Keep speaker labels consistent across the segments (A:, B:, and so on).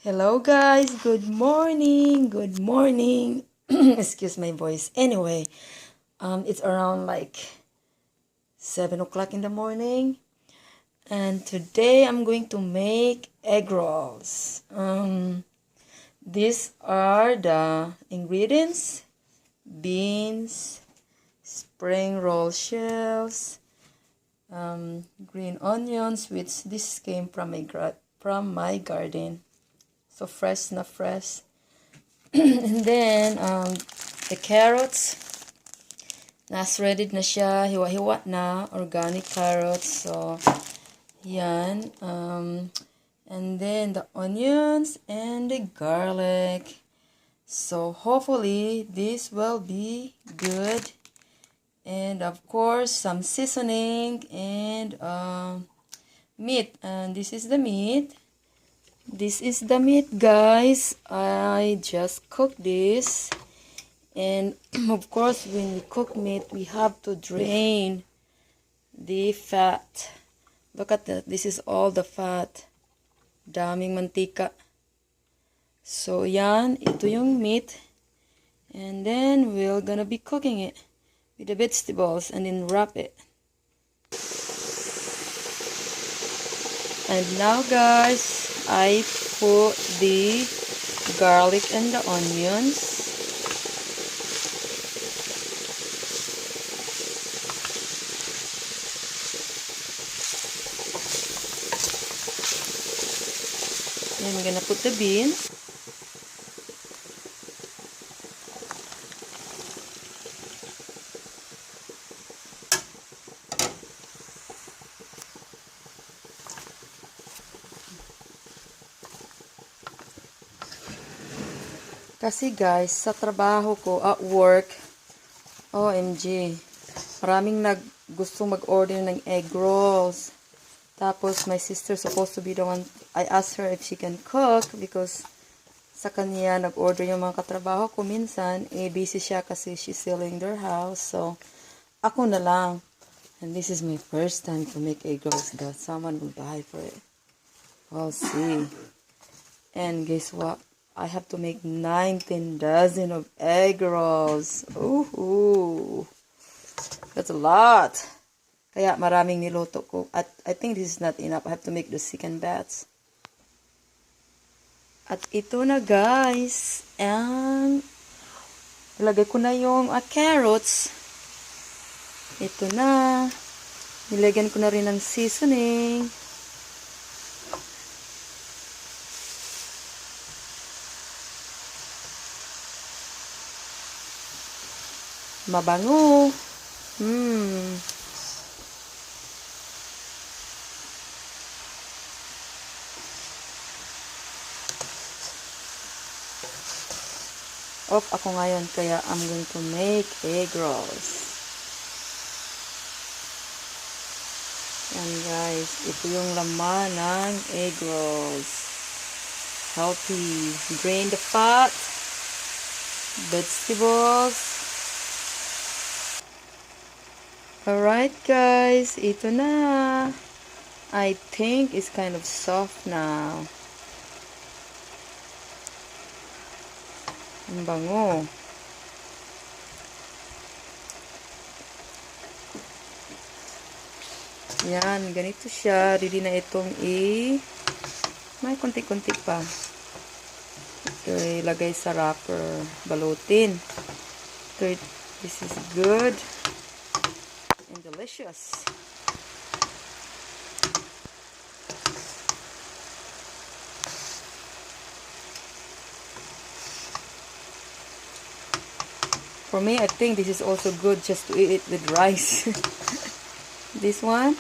A: Hello guys, good morning. Good morning. Excuse my voice. Anyway, it's around like 7 o'clock in the morning, and today I'm going to make egg rolls. These are the ingredients: beans, spring roll shells, green onions, which this came from my garden. So fresh na fresh. And then, the carrots, nas-ready na siya, hiwa-hiwa na, organic carrots. So, yan. And then, the onions and the garlic. So, hopefully, this will be good. And, of course, some seasoning and meat. And this is the meat. This is the meat, guys. I just cooked this. And of course, when we cook meat, we have to drain the fat. Look at that. This is all the fat. Daming mantika. So, yan. Ito yung meat. And then, we're gonna be cooking it with the vegetables and then wrap it. And now, guys, I put the garlic and the onions. Then I'm gonna put the beans. Kasi guys, sa trabaho ko, at work, OMG, maraming gusto mag-order ng egg rolls. Tapos, my sister supposed to be the one, I asked her if she can cook because sa kanya nag-order yung mga katrabaho ko minsan. Busy siya kasi she's selling their house. So, ako na lang. And this is my first time to make egg rolls, guys. Someone will die for it. We'll see. And guess what? I have to make 19 dozen of egg rolls. Ooh, that's a lot. Kaya maraming niluto ko. At I think this is not enough. I have to make the second batch. At ito na, guys. And ilagay ko na yung carrots. Ito na. Nilagyan ko na rin ng seasoning. Mabango. Off ako ngayon, kaya I'm going to make egg rolls. Yan guys, ito yung laman ng egg rolls. Healthy. Drain the fat. Vegetables. Alright guys, ito na. I think it's kind of soft now. Ang bango. Yan, ganito siya. Ready na itong may konti-konti pa. Ito ilagay sa wrapper. Balutin. This is good. And delicious. For me, I think this is also good just to eat it with rice. This one,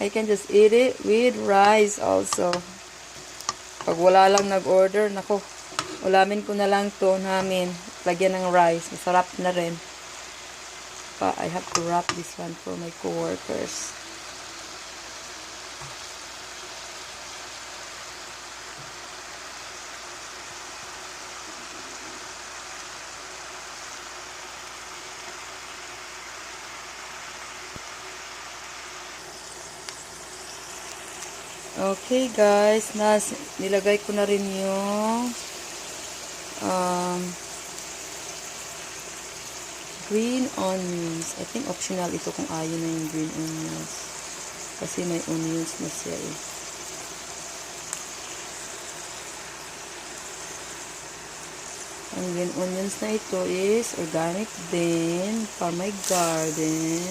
A: I can just eat it with rice also. Pag wala lang nag-order, nako, ulamin ko na lang to namin. Lagyan ng rice. Masarap na rin. But I have to wrap this one for my coworkers. Okay guys, nilagay ko na rin yung green onions. I think optional ito kung ayaw na yung green onions. Kasi may onions na siya eh. Ang green onions na ito is organic din for my garden.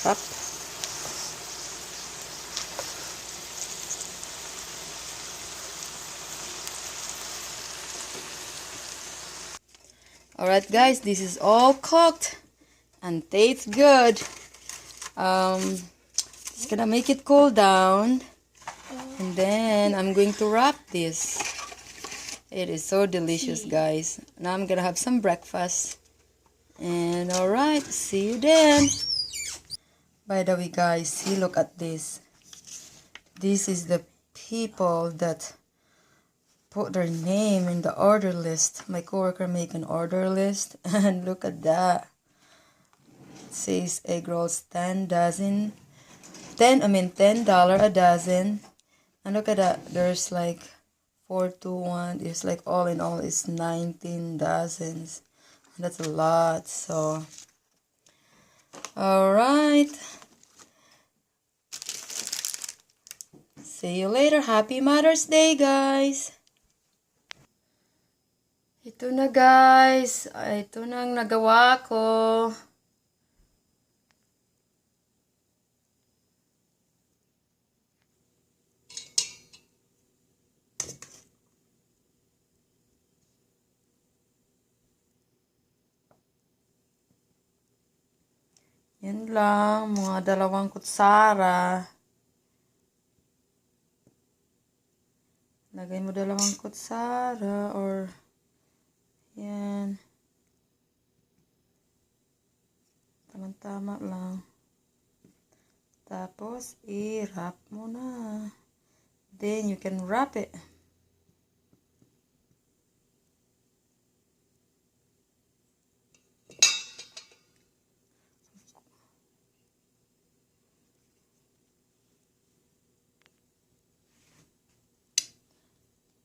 A: Sarap. Alright guys, this is all cooked and tastes good. Just gonna make it cool down and then I'm going to wrap this. It is so delicious guys. Now I'm gonna have some breakfast. And alright, see you then. By the way guys, see, look at this. This is the people that put their name in the order list. My coworker make an order list and look at that. It says egg rolls 10 dozen. $10 a dozen. And look at that. There's like 4 to 1. It's like all in all is 19 dozens. That's a lot. So alright. See you later. Happy Mother's Day, guys. Ito na, guys. Ito na ang nagawa ko. Yan lang, mga 2 kutsara. Lagay mo 2 kutsara or yan. Tama-tama lang. Tapos, i-wrap mo na. Then, you can wrap it.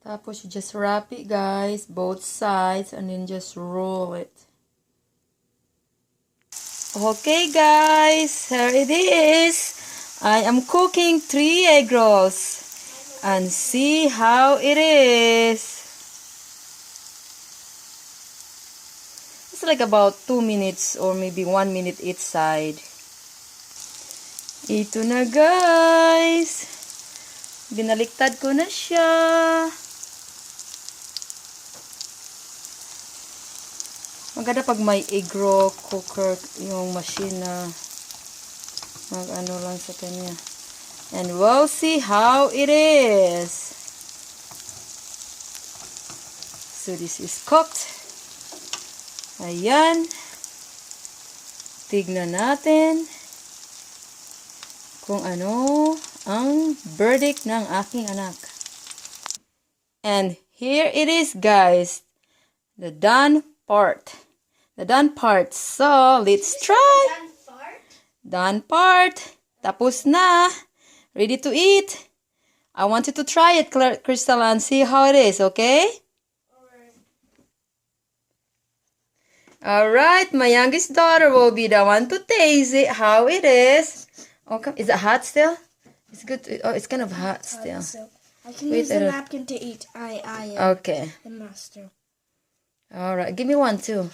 A: Tapos, you just wrap it, guys, both sides, and then just roll it. Okay, guys, here it is. I am cooking 3 egg rolls. And see how it is. It's like about 2 minutes or maybe 1 minute each side. Ito na, guys. Binaliktad ko na siya. Maganda pag may egg roll cooker yung machine na mag-ano lang sa kanya. And we'll see how it is. So this is cooked. Ayan. Tignan natin kung ano ang verdict ng aking anak. And here it is, guys. The done part. The done part. So, let's try. Done part. Tapos na. Ready to eat. I want you to try it, Crystal, and see how it is, okay? Alright, my youngest daughter will be the one to taste it, how it is. Okay, is it hot still? It's good. Oh, it's kind of hot still.
B: I can use the napkin to eat. I
A: okay.
B: The master.
A: Alright, give me one too.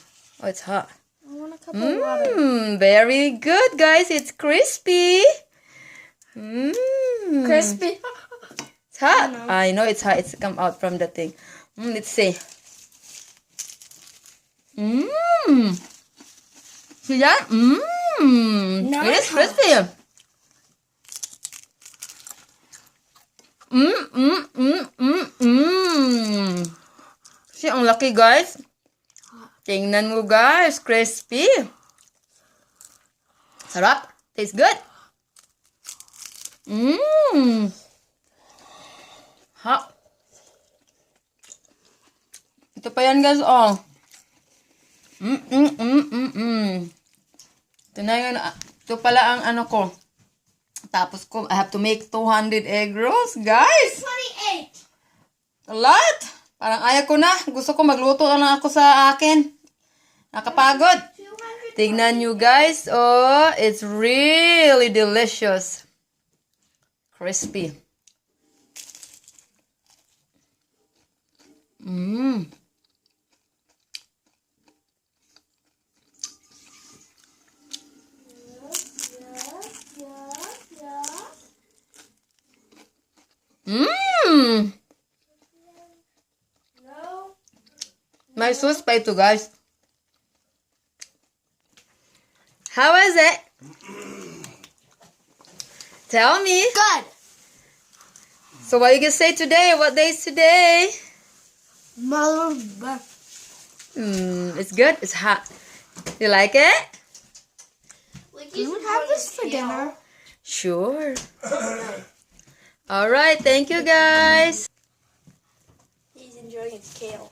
A: Oh, it's hot.
B: I want a cup of water.
A: Very good, guys. It's crispy.
B: Crispy.
A: It's hot. I know it's hot. It's come out from the thing. Let's see. See that?
B: Not
A: It is
B: hot.
A: crispy. See, ang laki, guys. Tingnan mo, guys. Crispy. Sarap. Tastes good. Ha? Ito pa yan, guys, oh. Ito na yun. Ito pala ang ano ko. Tapos ko, I have to make 200 egg rolls, guys.
B: 28.
A: A lot. Parang ayaw ko na. Gusto ko magluto na lang ako sa akin. Nakapagod.
B: 200.
A: Tignan nyo, guys. Oh, it's really delicious. Crispy. Mmm. Mmm.
B: No.
A: May sauce pa ito, guys. How is it? Tell me.
B: Good.
A: So what you can say today? What day is today?
B: Mother.
A: It's good. It's hot. You like it?
B: You would have this for dinner.
A: Sure. All right. Thank you, guys.
B: He's enjoying his kale.